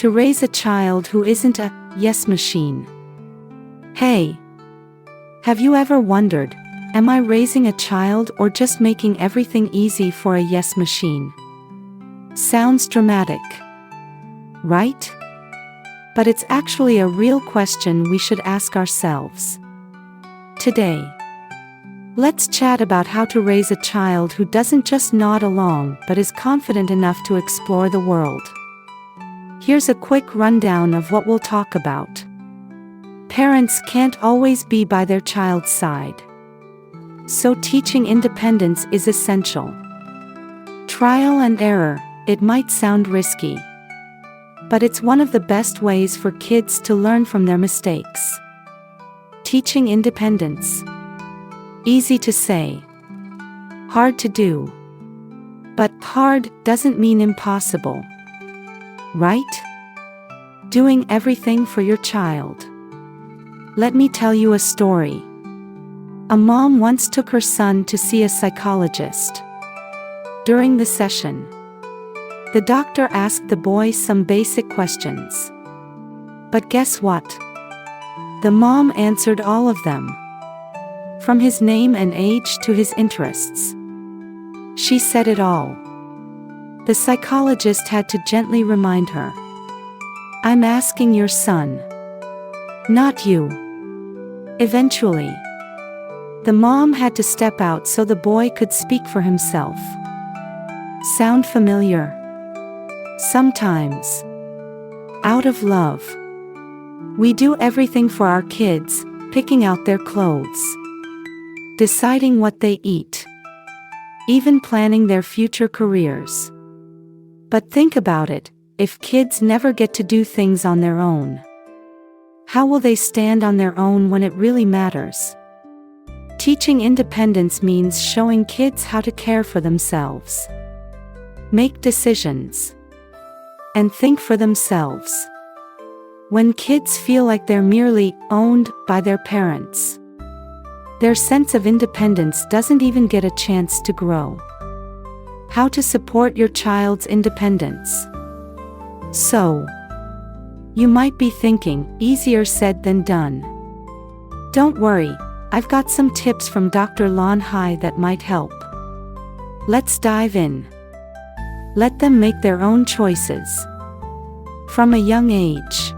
to raise a child who isn't a yes machine. Hey, have you ever wondered, am I raising a child or just making everything easy for a yes machine? Sounds dramatic, right? But it's actually a real question we should ask ourselves. Today, let's chat about how to raise a child who doesn't just nod along but is confident enough to explore the world. Here's a quick rundown of what we'll talk about. Parents can't always be by their child's side, so teaching independence is essential. Trial and error, it might sound risky, but it's one of the best ways for kids to learn from their mistakes. Teaching independence. Easy to say, hard to do. But hard doesn't mean impossible, right? Doing everything for your child. Let me tell you a story. A mom once took her son to see a psychologist. During the session, the doctor asked the boy some basic questions. But guess what? The mom answered all of them, from his name and age to his interests. She said it all. The psychologist had to gently remind her, "I'm asking your son, not you." Eventually, the mom had to step out so the boy could speak for himself. Sound familiar? Sometimes, out of love, we do everything for our kids, picking out their clothes, deciding what they eat, even planning their future careers. But think about it, if kids never get to do things on their own, how will they stand on their own when it really matters? Teaching independence means showing kids how to care for themselves, make decisions, and think for themselves. When kids feel like they're merely owned by their parents, their sense of independence doesn't even get a chance to grow. How to support your child's independence. So, you might be thinking, easier said than done. Don't worry, I've got some tips from Dr. Lon Hai that might help. Let's dive in. Let them make their own choices. From a young age,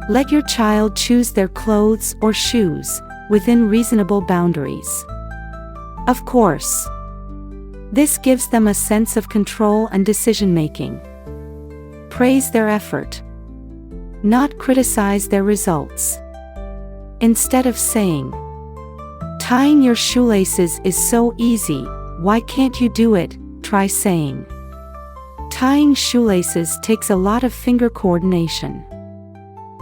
let your child choose their clothes or shoes within reasonable boundaries. Of course, this gives them a sense of control and decision-making. Praise their effort, not criticize their results. Instead of saying, "Tying your shoelaces is so easy, why can't you do it?" try saying, "Tying shoelaces takes a lot of finger coordination."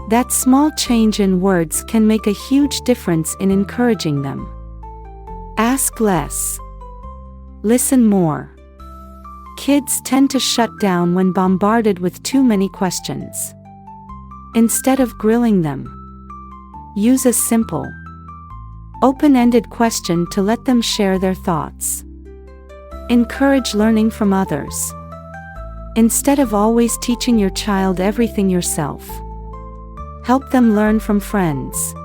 That small change in words can make a huge difference in encouraging them. Ask less. Listen more. Kids tend to shut down when bombarded with too many questions. Instead of grilling them, use a simple, open-ended question to let them share their thoughts. Encourage learning from others. Instead of always teaching your child everything yourself, help them learn from friends,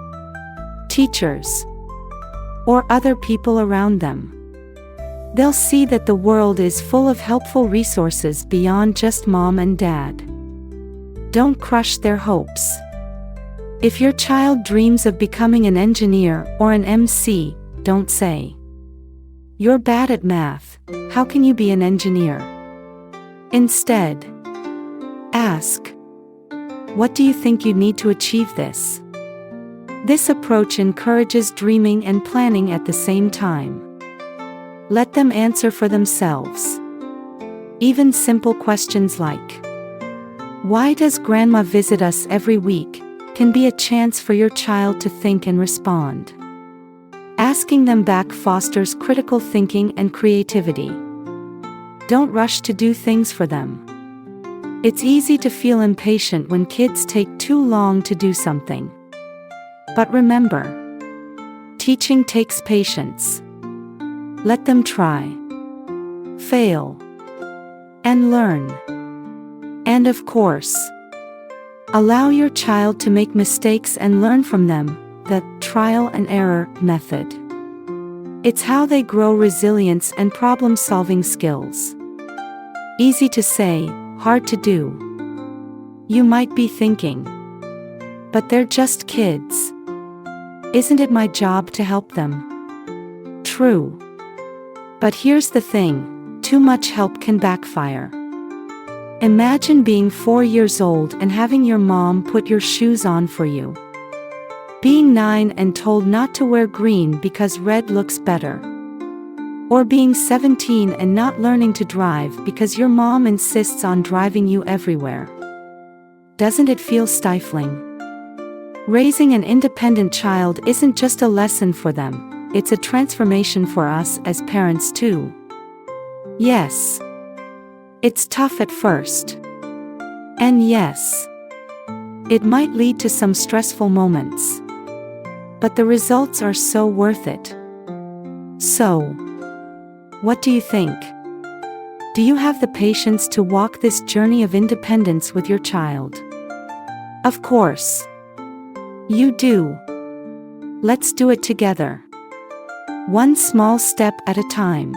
teachers, or other people around them. They'll see that the world is full of helpful resources beyond just mom and dad. Don't crush their hopes. If your child dreams of becoming an engineer or an MC, don't say, "You're bad at math, how can you be an engineer?" Instead, ask, "What do you think you need to achieve this?" This approach encourages dreaming and planning at the same time. Let them answer for themselves. Even simple questions like, "Why does grandma visit us every week?" can be a chance for your child to think and respond. Asking them back fosters critical thinking and creativity. Don't rush to do things for them. It's easy to feel impatient when kids take too long to do something. But remember, teaching takes patience. Let them try, fail, and learn. And of course, Allow your child to make mistakes and learn from them, the trial and error method. It's how they grow resilience and problem-solving skills. Easy to say, hard to do. You might be thinking, but they're just kids. Isn't it my job to help them? True. But here's the thing, too much help can backfire. Imagine being 4 years old and having your mom put your shoes on for you. Being 9 and told not to wear green because red looks better. Or being 17 and not learning to drive because your mom insists on driving you everywhere. Doesn't it feel stifling? Raising an independent child isn't just a lesson for them, it's a transformation for us as parents too. Yes. It's tough at first. And yes, it might lead to some stressful moments. But the results are so worth it. So, what do you think? Do you have the patience to walk this journey of independence with your child? Of course. You do. Let's do it together. One small step at a time.